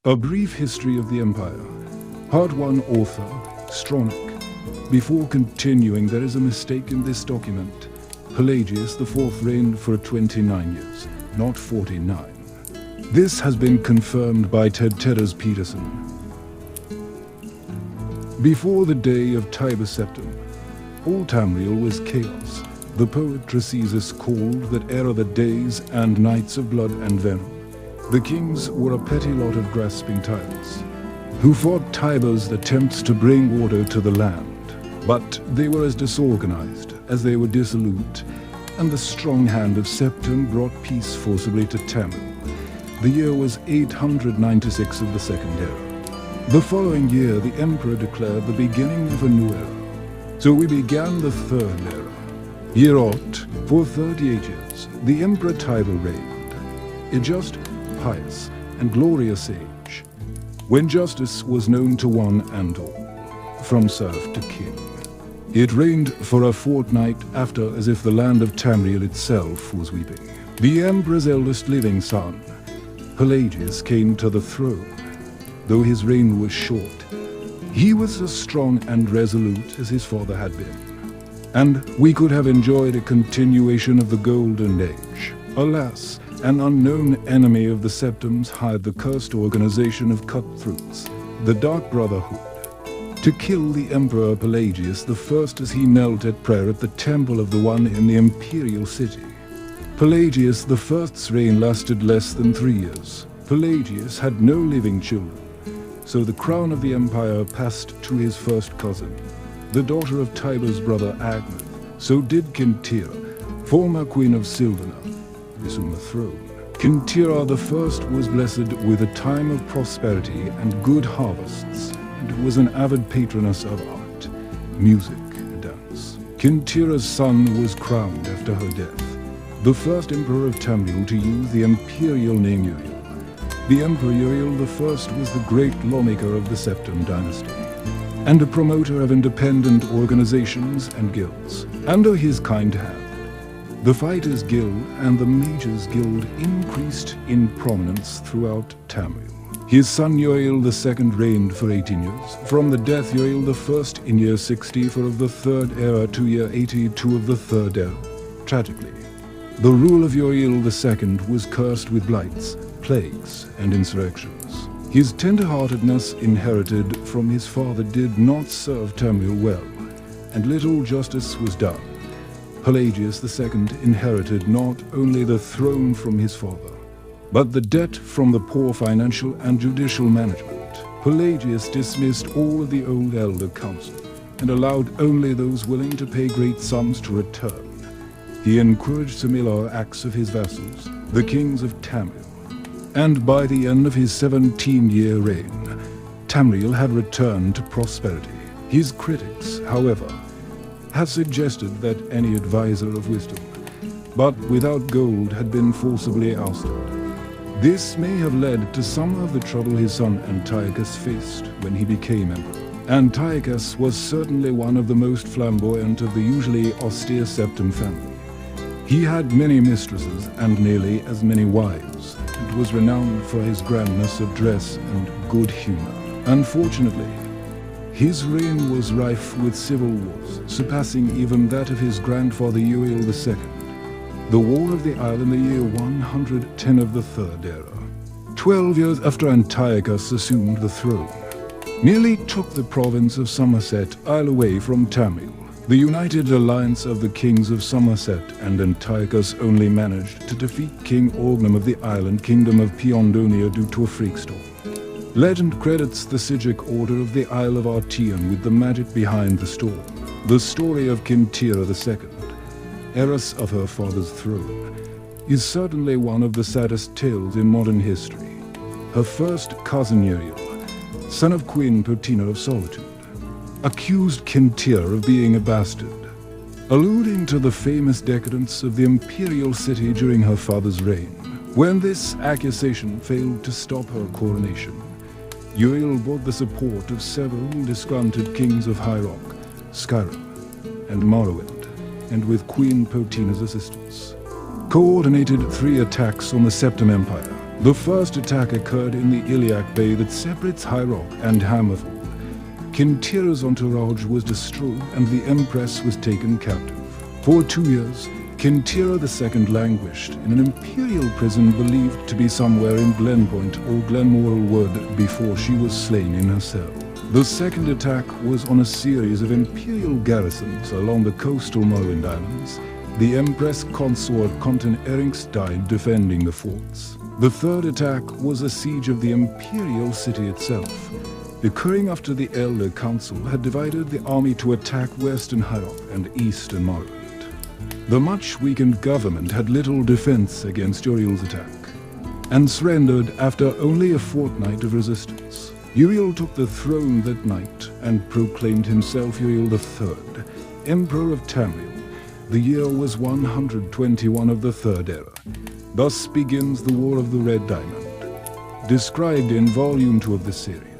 A Brief History of the Empire. Part 1, author, Stronach. Before continuing, there is a mistake in this document. Pelagius IV reigned for 29 years, not 49. This has been confirmed by Ted Tedders Peterson. Before the day of Tiber Septim, all Tamriel was chaos. The poet Tresisis called that era the days and nights of blood and venom. The kings were a petty lot of grasping tyrants, who fought Tiber's attempts to bring order to the land. But they were as disorganized as they were dissolute, and the strong hand of Septim brought peace forcibly to Tamriel. The year was 896 of the Second Era. The following year, the emperor declared the beginning of a new era. So we began the Third Era. Year Ot, for 38 years, the Emperor Tiber reigned, a just, pious, and glorious age, when justice was known to one and all, from serf to king. It reigned for a fortnight after, as if the land of Tamriel itself was weeping. The emperor's eldest living son, Pelagius, came to the throne. Though his reign was short, he was as strong and resolute as his father had been, and we could have enjoyed a continuation of the Golden Age. Alas, an unknown enemy of the Septims hired the cursed organization of cutthroats, the Dark Brotherhood, to kill the Emperor Pelagius I as he knelt at prayer at the temple of the One in the imperial city. Pelagius I's reign lasted less than 3 years. Pelagius had no living children, so the crown of the empire passed to his first cousin, the daughter of Tiber's brother Agnath. So did Kintira, former queen of Silvana, assume the throne. Kintira I was blessed with a time of prosperity and good harvests, and was an avid patroness of art, music, and dance. Kintira's son was crowned after her death, the first emperor of Tamriel to use the imperial name Uriel. The Emperor Uriel I was the great lawmaker of the Septim dynasty, and a promoter of independent organizations and guilds. Under his kind hand, the Fighters' Guild and the Mages' Guild increased in prominence throughout Tamriel. His son Uriel II reigned for 18 years, from the death Uriel I in year 64 of the Third Era to year 82 of the Third Era. Tragically, the rule of Uriel II was cursed with blights, plagues, and insurrections. His tender-heartedness inherited from his father did not serve Tamriel well, and little justice was done. Pelagius II inherited not only the throne from his father, but the debt from the poor financial and judicial management. Pelagius dismissed all of the old elder council and allowed only those willing to pay great sums to return. He encouraged similar acts of his vassals, the kings of Tamriel, and by the end of his 17-year reign, Tamriel had returned to prosperity. His critics, however, have suggested that any advisor of wisdom, but without gold, had been forcibly ousted. This may have led to some of the trouble his son Antiochus faced when he became emperor. Antiochus was certainly one of the most flamboyant of the usually austere Septim family. He had many mistresses and nearly as many wives, and was renowned for his grandness of dress and good humor. Unfortunately, his reign was rife with civil wars, surpassing even that of his grandfather Uriel II. The War of the Isle in the year 110 of the Third Era, 12 years after Antiochus assumed the throne, nearly took the province of Somerset Isle away from Tamriel. The united alliance of the kings of Somerset and Antiochus only managed to defeat King Orgnum of the island kingdom of Piondonia due to a freak storm. Legend credits the Sigic order of the Isle of Arteon with the magic behind the storm. The story of Kintira II, heiress of her father's throne, is certainly one of the saddest tales in modern history. Her first cousin Uriel, son of Queen Potina of Solitude, accused Kintira of being a bastard, alluding to the famous decadence of the imperial city during her father's reign. When this accusation failed to stop her coronation, Uriel brought the support of several disgruntled kings of High Rock, Skyrim, and Morrowind, and with Queen Potina's assistance, coordinated 3 attacks on the Septim Empire, The first attack occurred in the Iliac Bay that separates High Rock and Hammerfall. Kintira's entourage was destroyed and the Empress was taken captive. For 2 years, Kintira II languished in an imperial prison believed to be somewhere in Glenpoint or Glenmoral Wood before she was slain in her cell. The second attack was on a series of imperial garrisons along the coastal Morrowind Islands. The Empress Consort Conten Erinx died defending the forts. The third attack was a siege of the imperial city itself, occurring after the Elder Council had divided the army to attack western High Rock and eastern Morrowind. The much weakened government had little defense against Uriel's attack, and surrendered after only a fortnight of resistance. Uriel took the throne that night and proclaimed himself Uriel III, Emperor of Tamriel. The year was 121 of the Third Era. Thus begins the War of the Red Diamond, described in Volume 2 of the series.